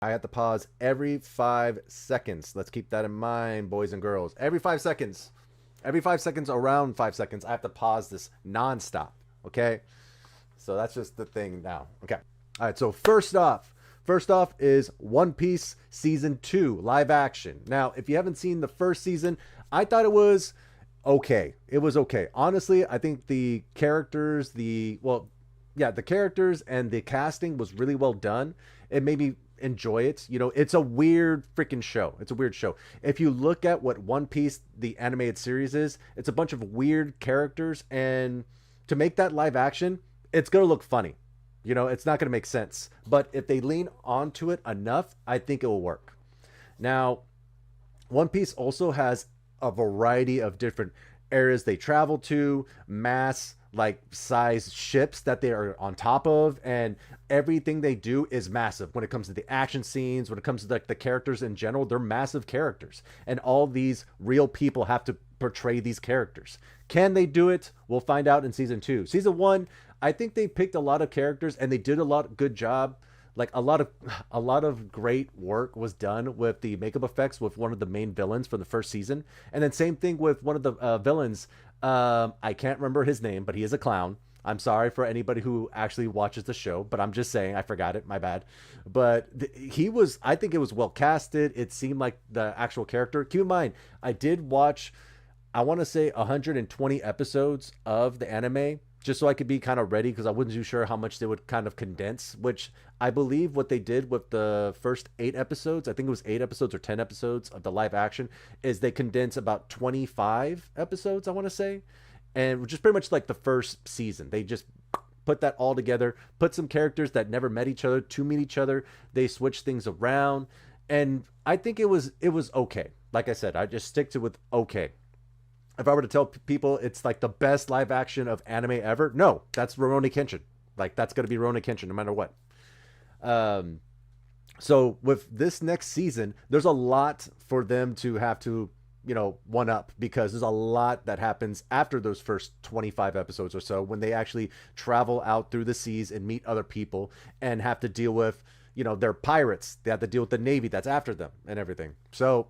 I have to pause every 5 seconds. Let's keep that in mind, boys and girls. Every 5 seconds. Every 5 seconds, around 5 seconds, I have to pause this nonstop. Okay? So that's just the thing now. Okay. All right. So first off is One Piece Season 2 live action. Now, if you haven't seen the first season, I thought it was okay. It was okay. Honestly, I think the characters, the characters and the casting was really well done. It made me enjoy it. You know, it's a weird freaking show. It's a weird show. If you look at what One Piece, the animated series is, it's a bunch of weird characters, and to make that live action, it's going to look funny. You know, it's not going to make sense. But if they lean onto it enough, I think it will work. Now, One Piece also has a variety of different areas they travel to, mass like size ships that they are on top of, and everything they do is massive when it comes to the action scenes, when it comes to like the characters in general. They're massive characters, and all these real people have to portray these characters. Can they do it? We'll find out in season 2. Season 1, I think they picked a lot of characters and they did a lot good job. Like a lot of great work was done with the makeup effects with one of the main villains from the first season, and then same thing with one of the villains. I can't remember his name, but he is a clown. I'm sorry for anybody who actually watches the show, but I'm just saying I forgot it. My bad. But he was. I think it was well casted. It seemed like the actual character. Keep in mind, I did watch, I want to say 120 episodes of the anime just so I could be kind of ready, because I wasn't too sure how much they would kind of condense, which I believe what they did with the first 8 episodes, I think it was 8 episodes or 10 episodes of the live action, is they condense about 25 episodes, I want to say, and just pretty much like the first season. They just put that all together, put some characters that never met each other to meet each other. They switched things around, and I think it was okay. Like I said, I just stick to with okay. If I were to tell people it's like the best live action of anime ever, no, that's Rurouni Kenshin. Like, that's going to be Rurouni Kenshin no matter what. Um, so with this next season, there's a lot for them to have to, one up, because there's a lot that happens after those first 25 episodes or so, when they actually travel out through the seas and meet other people and have to deal with, they're pirates. They have to deal with the Navy that's after them and everything. So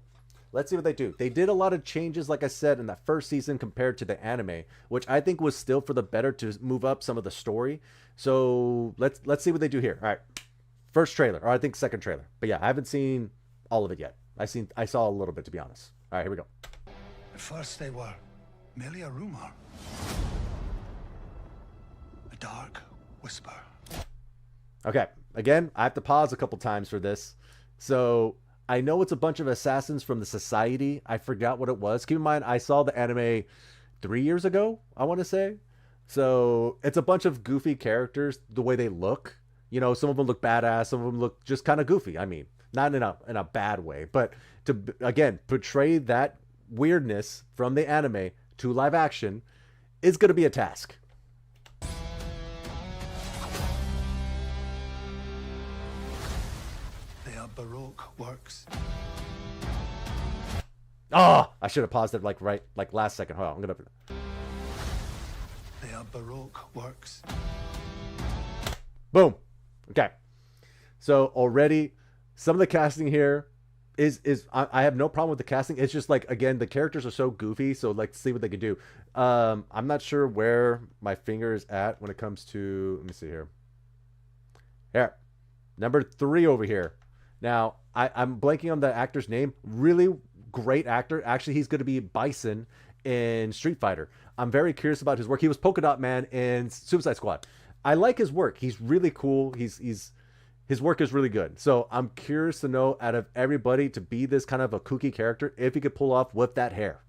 let's see what they do. They did a lot of changes, like I said, in that first season compared to the anime, which I think was still for the better to move up some of the story. So let's see what they do here. All right, first trailer, or I think second trailer. But yeah, I haven't seen all of it yet. I saw a little bit, to be honest. All right, here we go. At first they were merely a rumor, a dark whisper. Okay, again, I have to pause a couple times for this. So I know it's a bunch of assassins from the Society. I forgot what it was. Keep in mind, I saw the anime 3 years ago, I want to say. So it's a bunch of goofy characters, the way they look. Some of them look badass. Some of them look just kind of goofy. I mean, not in a bad way. But to, again, portray that weirdness from the anime to live action is going to be a task. They are Baroque works. Oh, I should have paused it like last second. Hold on, I'm gonna. They are Baroque works. Boom. Okay. So already, some of the casting here is I have no problem with the casting. It's just like, again, the characters are so goofy. So like, see what they can do. I'm not sure where my finger is at when it comes to. Let me see here. Here, number 3 over here. Now, I'm blanking on the actor's name. Really great actor. Actually, he's going to be Bison in Street Fighter. I'm very curious about his work. He was Polka Dot Man in Suicide Squad. I like his work. He's really cool. His work is really good. So I'm curious to know, out of everybody, to be this kind of a kooky character, if he could pull off with that hair.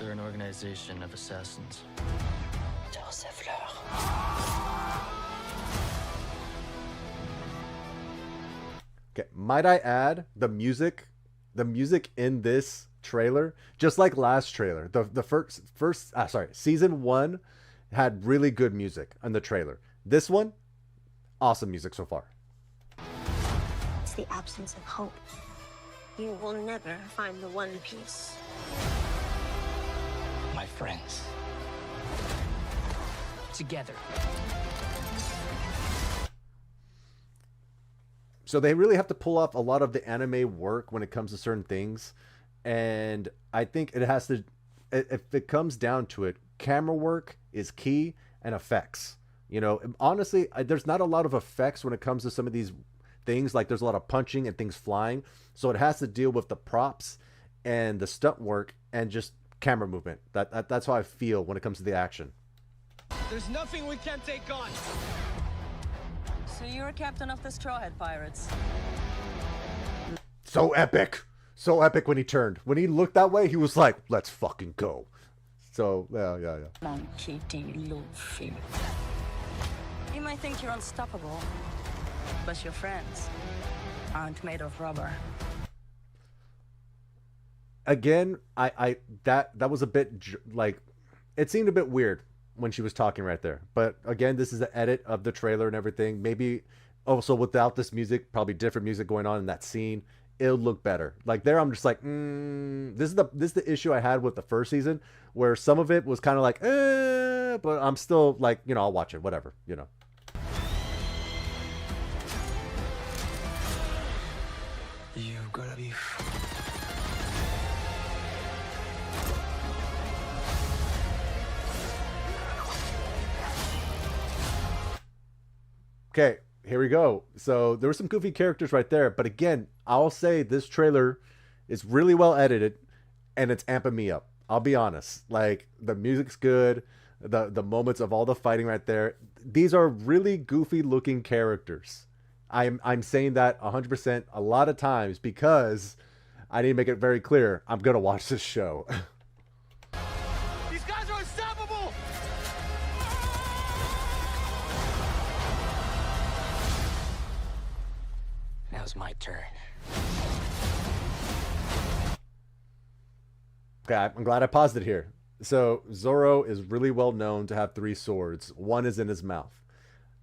They're an organization of assassins. Okay, might I add, the music in this trailer, just like last trailer, the season 1 had really good music in the trailer. This one, awesome music so far. It's the absence of hope. You will never find the One Piece. My friends. Together. So they really have to pull off a lot of the anime work when it comes to certain things. And I think it has to, if it comes down to it, camera work is key and effects. You know, honestly, there's not a lot of effects when it comes to some of these things. Like there's a lot of punching and things flying. So it has to deal with the props and the stunt work and just camera movement. That's how I feel when it comes to the action. There's nothing we can't take on. So you're a captain of the Straw Hat Pirates. So epic. So epic when he turned. When he looked that way, he was like, let's fucking go. So, yeah. Monkey D. Luffy. You might think you're unstoppable, but your friends aren't made of rubber. Again, that was a bit like, it seemed a bit weird when she was talking right there. But again, this is the edit of the trailer and everything. Maybe also without this music, probably different music going on in that scene, it'll look better. Like there, I'm just like, this is the issue I had with the first season, where some of it was kind of like, but I'm still like, you know, I'll watch it, whatever, you know. You gotta be. Okay, here we go. So there were some goofy characters right there, but again, I'll say this trailer is really well edited, and it's amping me up. I'll be honest. Like the music's good, the moments of all the fighting right there. These are really goofy looking characters. I'm saying that 100% a lot of times because I need to make it very clear. I'm gonna watch this show. These guys are unstoppable. Now's my turn. Okay, I'm glad I paused it here. So Zoro is really well known to have 3 swords. One is in his mouth.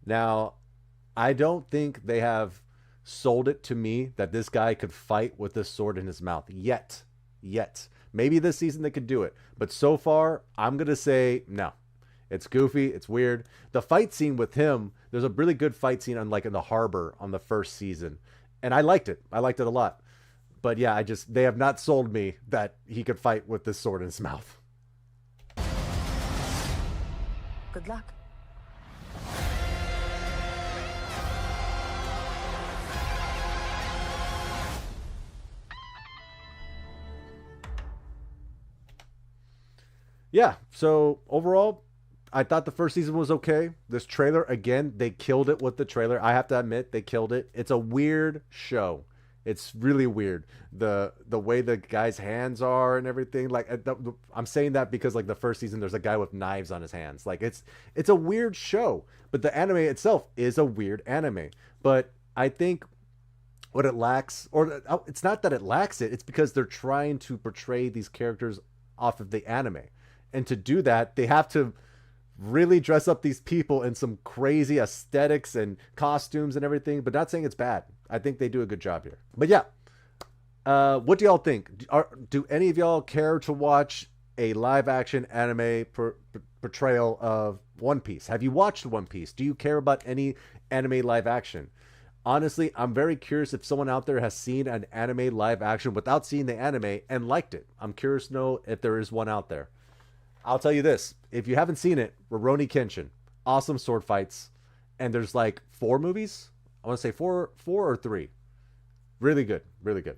Now, I don't think they have sold it to me that this guy could fight with this sword in his mouth yet. Maybe this season they could do it, but so far I'm gonna say no. It's goofy, it's weird. The fight scene with him, there's a really good fight scene on like in the harbor on the first season, and I liked it. I liked it a lot. But yeah, they have not sold me that he could fight with this sword in his mouth. Good luck. Yeah, so overall, I thought the first season was okay. This trailer, again, they killed it with the trailer. I have to admit, they killed it. It's a weird show. It's really weird. The way the guy's hands are and everything. Like I'm saying that because like the first season, there's a guy with knives on his hands. Like it's a weird show. But the anime itself is a weird anime. But I think what it lacks, or it's not that it lacks it. It's because they're trying to portray these characters off of the anime. And to do that, they have to really dress up these people in some crazy aesthetics and costumes and everything, but not saying it's bad. I think they do a good job here. But yeah, what do y'all think? Do any of y'all care to watch a live action anime portrayal of One Piece? Have you watched One Piece? Do you care about any anime live action? Honestly, I'm very curious if someone out there has seen an anime live action without seeing the anime and liked it. I'm curious to know if there is one out there. I'll tell you this. If you haven't seen it, Rurouni Kenshin. Awesome sword fights. And there's like 4 movies. I want to say 4 or 3. Really good. Really good.